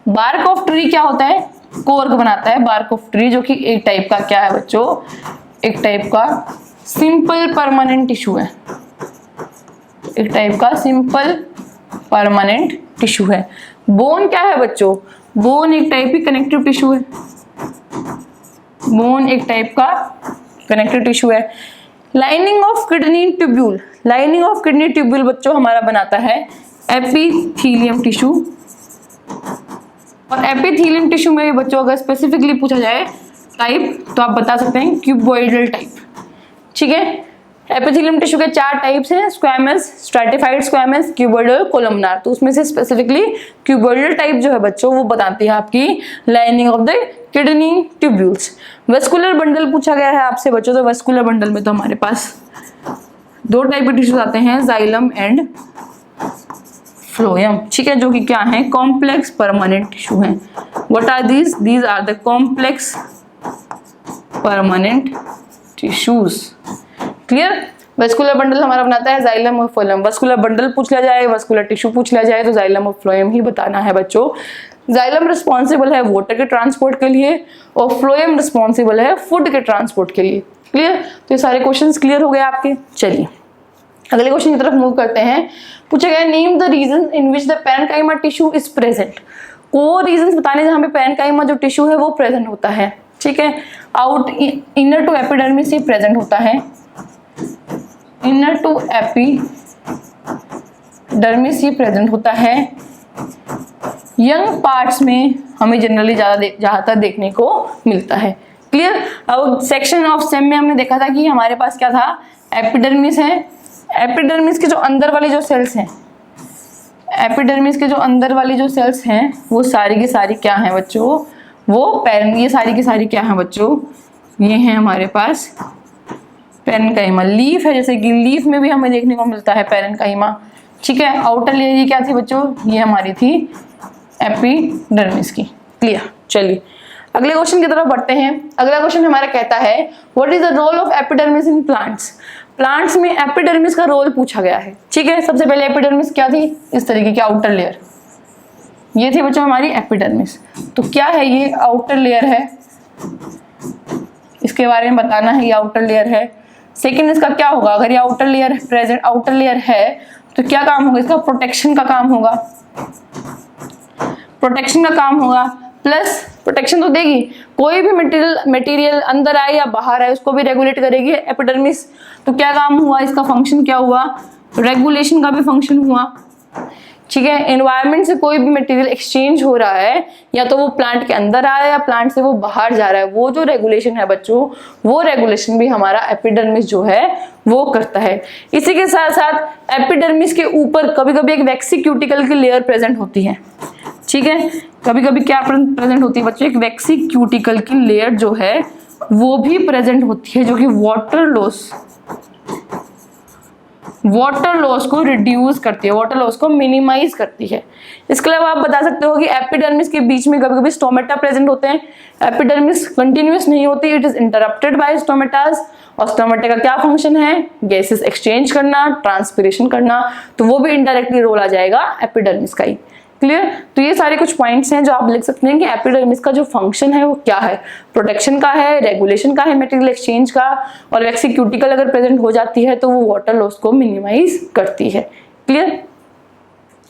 Bark of tree क्या होता है? कोर्क बनाता है बार्क ऑफ ट्री, जो कि एक टाइप का क्या है बच्चों? एक टाइप का सिंपल परमानेंट टिश्यू है। एक टाइप का सिंपल परमानेंट टिश्यू है। बोन क्या है बच्चों? बोन एक टाइप की कनेक्टिव टिश्यू है। बोन एक टाइप का कनेक्टिव टिश्यू है। Lining of kidney tubule, lining of kidney tubule बच्चों हमारा बनाता है एपिथेलियम टिश्यू। और एपिथेलियम टिश्यू में बच्चों अगर स्पेसिफिकली पूछा जाए टाइप, तो आप बता सकते हैं क्यूबॉइडल टाइप। ठीक है, एपिथेलियम टिश्यू के 4 टाइप्स हैं, squamous, stratified squamous, cuboidal, columnar. तो उसमें से स्पेसिफिकली क्यूबॉइडल टाइप जो है बच्चों वो बताती है आपकी lining of the kidney tubules. Vascular bundle पूछा गया है आपसे बच्चों, तो वेस्कुलर बंडल में तो हमारे पास 2 टाइप के टिश्यूज आते हैं, जाइलम एंड फ्लोएम। ठीक है, जो कि क्या है? कॉम्प्लेक्स परमानेंट टिश्यू है। What are these? These are the complex permanent tissues. Clear. Vascular bundle हमारा बनाता है जाइलम और फ्लोएम। वेस्कुलर बंडल पूछ लिया जाए, वेस्कुलर टिश्यू पूछ लिया जाए, तो जाइलम और फ्लोएम ही बताना है बच्चों। जाइलम रिस्पॉन्सिबल है वाटर के ट्रांसपोर्ट के लिए और फ्लोएम रिस्पॉन्सिबल है फूड के ट्रांसपोर्ट के लिए। क्लियर। तो ये सारे क्वेश्चंस क्लियर हो गए आपके। चलिए अगले क्वेश्चन की तरफ मूव करते हैं। पूछा गया name the region in which the parenchyma tissue is present. वो रीजन बताने जहाँ पे पैरेन्काइमा जो टिश्यू है वो प्रेजेंट होता है। ठीक है, आउट इनर टू एपिडर्मिस ही प्रेजेंट होता है। इनर टू एपिडर्मिस ही प्रेजेंट होता है। यंग पार्ट्स में हमें जनरली ज्यादातर देखने को मिलता है। क्लियर। अब सेक्शन ऑफ सेम में हमने देखा था कि हमारे पास क्या था? एपिडर्मिस है। एपिडर्मिस के जो अंदर वाली जो सेल्स हैं, एपिडर्मिस के जो अंदर वाली जो सेल्स हैं वो सारी की सारी क्या हैं बच्चों? वो ये सारी की सारी क्या हैं बच्चों? ये हैं हमारे पास पैरेन्काइमा। लीफ है, जैसे कि लीफ में भी हमें देखने को मिलता है पैरेन्काइमा। ठीक है, आउटर लेयर ये क्या थी बच्चों? ये हमारी थी एपिडर्मिस की। क्लियर। चलिए अगले क्वेश्चन की तरफ बढ़ते हैं। अगला क्वेश्चन हमारा कहता है what is the role of epidermis in plants. Plants में एपिडर्मिस का रोल पूछा गया है। ठीक है, सबसे पहले एपिडर्मिस क्या थी? इस तरीके की आउटर लेयर, ये थी बच्चों हमारी एपिडर्मिस। तो क्या है ये? आउटर लेयर है, इसके बारे में बताना है। ये आउटर लेयर है। सेकेंड इसका क्या होगा? अगर ये outer layer present outer layer है तो क्या काम होगा? इसका प्रोटेक्शन का काम होगा। प्रोटेक्शन का काम होगा, प्लस प्रोटेक्शन तो देगी, कोई भी मटेरियल अंदर आए या बाहर आए उसको भी रेगुलेट करेगी एपिडर्मिस। तो क्या काम हुआ? इसका फंक्शन क्या हुआ? रेगुलेशन का भी फंक्शन हुआ। ठीक है, एनवायरनमेंट से कोई भी मटेरियल एक्सचेंज हो रहा है, या तो वो प्लांट के अंदर आ रहा है या प्लांट से वो बाहर जा रहा है, वो जो रेगुलेशन है बच्चों, वो रेगुलेशन भी हमारा एपिडर्मिस जो है वो करता है। इसी के साथ साथ एपिडर्मिस के ऊपर कभी कभी एक वैक्सी क्यूटिकल की लेयर प्रेजेंट होती है। ठीक है। कभी कभी क्या प्रेजेंट होती है बच्चों, एक वैक्सी क्यूटिकल की लेयर जो है वो भी प्रेजेंट होती है, जो कि वाटर लॉस को रिड्यूस करती है, वाटर लॉस को मिनिमाइज करती है। इसके अलावा आप बता सकते हो कि एपिडर्मिस के बीच में कभी कभी स्टोमेटा प्रेजेंट होते हैं। एपिडर्मिस कंटिन्यूअस नहीं होती, it is interrupted by stomatas. और स्टोमेटा का क्या फंक्शन है, गैसेस एक्सचेंज करना, ट्रांसपिरेशन करना, तो वो भी इनडायरेक्टली रोल आ जाएगा एपिडर्मिस का ही। क्लियर। तो ये सारे कुछ पॉइंट्स हैं जो आप लिख सकते हैं कि एपिडर्मिस का जो फंक्शन है वो क्या है, प्रोटेक्शन का है, रेगुलेशन का है, मटेरियल एक्सचेंज का, और वैक्सी क्यूटिकल अगर प्रेजेंट हो जाती है तो वो वाटर लॉस को मिनिमाइज करती है। Clear.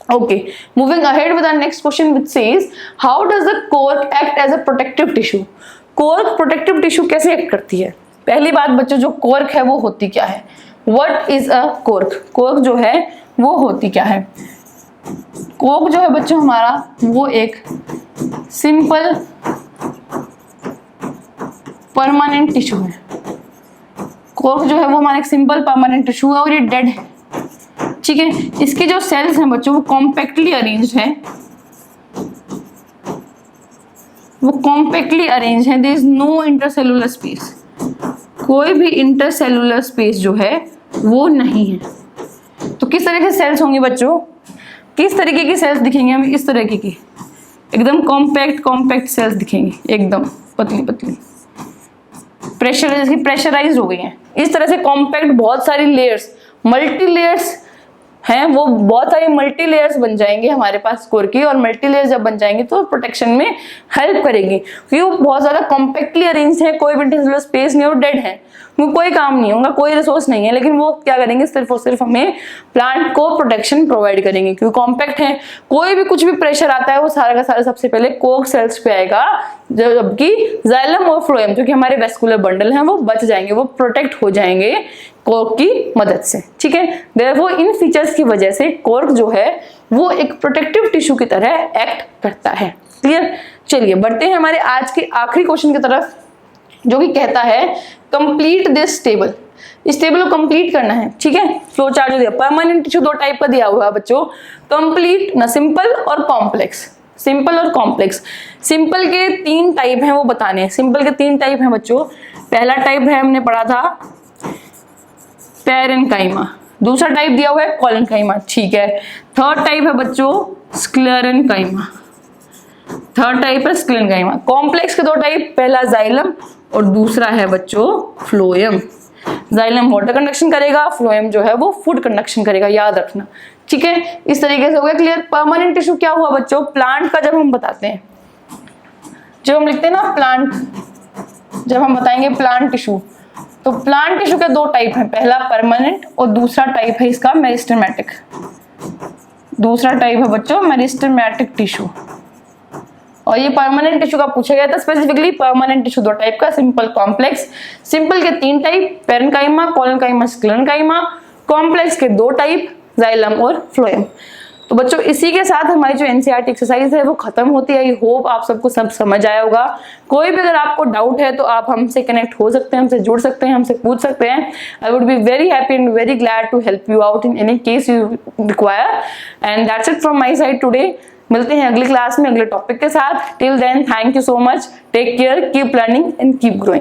Okay, moving ahead with our next question which says how does the cork act as a protective tissue? cork protective tissue कैसे एक्ट करती है? पहली बात बच्चों, जो cork है वो होती क्या है? What is a cork? cork जो है वो होती क्या है? cork जो है बच्चों हमारा वो एक सिंपल परमानेंट टिश्यू है। cork जो है वो हमारा एक सिंपल परमानेंट टिश्यू है और ये डेड है। ठीक है। इसके जो सेल्स हैं बच्चों वो कॉम्पैक्टली अरेंज्ड हैं, there is no intercellular space, कोई भी इंटरसेलुलर स्पेस जो है वो नहीं है। तो किस तरह के सेल्स होंगे बच्चों, किस तरीके की सेल्स दिखेंगे हमें, इस तरह की एकदम कॉम्पैक्ट सेल्स दिखेंगी, एकदम पतली पतली, प्रेशराइज हो गई हैं इस तरह से कॉम्पैक्ट। बहुत सारी लेयर्स, मल्टी लेयर्स हैं, वो बहुत सारी मल्टी लेयर्स बन जाएंगे हमारे पास कोर की, और मल्टी लेयर्स जब बन जाएंगी तो प्रोटेक्शन में हेल्प करेगी, क्योंकि वो बहुत ज्यादा कॉम्पैक्टली अरेंज है, कोई भी इंटरसेलुलर स्पेस नहीं, और डेड है, उनको कोई काम नहीं होगा, कोई रिसोर्स नहीं है, लेकिन वो क्या करेंगे, सिर्फ और सिर्फ हमें प्लांट को प्रोटेक्शन प्रोवाइड करेंगे, क्योंकि कॉम्पैक्ट है। कोई भी कुछ भी प्रेशर आता है वो सारा का सारा सबसे पहले कोर्क सेल्स पे आएगा, जबकि जाइलम और फ्लोएम जो कि हमारे वेस्कुलर बंडल हैं वो बच जाएंगे, वो प्रोटेक्ट हो जाएंगे कोर्क की मदद से। ठीक है। देयरफॉर इन फीचर्स की वजह से कोर्क जो है वो एक प्रोटेक्टिव टिश्यू की तरह एक्ट करता है। क्लियर। चलिए बढ़ते हैं हमारे आज के आखिरी क्वेश्चन की तरफ, जो कि कहता है कंप्लीट दिस टेबल। इस टेबल को कंप्लीट करना है। ठीक है। फ्लो चार्ट जो दिया, परमानेंट टिश्यू दो टाइप का दिया हुआ है बच्चों, कंप्लीट ना, सिंपल और कॉम्प्लेक्स। सिंपल और कॉम्प्लेक्स, सिंपल के 3 टाइप हैं वो बताने हैं। सिंपल के 3 टाइप हैं बच्चों। पहला टाइप है, हमने पढ़ा था पैरेन्काइमा, दूसरा टाइप दिया हुआ है कॉलेन्काइमा। ठीक है। थर्ड टाइप है बच्चों स्क्लेरेन्काइमा, थर्ड टाइप है स्क्लेरेन्काइमा। कॉम्प्लेक्स के 2 टाइप, पहला जाइलम और दूसरा है बच्चों फ्लोएम। जाइलम वाटर कंडक्शन करेगा, फ्लोएम जो है वो फूड कंडक्शन करेगा, याद रखना। ठीक है। इस तरीके से हो गया क्लियर। परमानेंट टिश्यू क्या हुआ बच्चों, प्लांट का जब हम बताते हैं, जब हम लिखते हैं ना प्लांट, जब हम बताएंगे प्लांट टिश्यू, तो प्लांट टिश्यू के 2 टाइप हैं, पहला परमानेंट और दूसरा टाइप है इसका मेरिस्टेमेटिक। दूसरा टाइप है बच्चों मेरिस्टेमेटिक टिश्यू। और ये परमानेंट टिश्यू का पूछा गया था स्पेसिफिकली। परमानेंट टिश्यू 2 टाइप का, सिंपल कॉम्प्लेक्स। सिंपल के 3 टाइप, पैरेन्काइमा, कॉलेन्काइमा, स्क्लेरेन्काइमा। कॉम्प्लेक्स के 2 टाइप, जाइलम और फ्लोएम। तो बच्चों इसी के साथ हमारी जो एनसीईआरटी एक्सरसाइज है वो खत्म होती है। आई होप आप सबको सब समझ आया होगा। कोई भी अगर आपको डाउट है तो आप हमसे कनेक्ट हो सकते हैं, हमसे जुड़ सकते हैं, हमसे पूछ सकते हैं। I would be very happy and very glad to help you out in any case you require. And that's it from my side today. मिलते हैं अगली क्लास में अगले टॉपिक के साथ। Till then thank you so much, take care, keep learning and keep growing.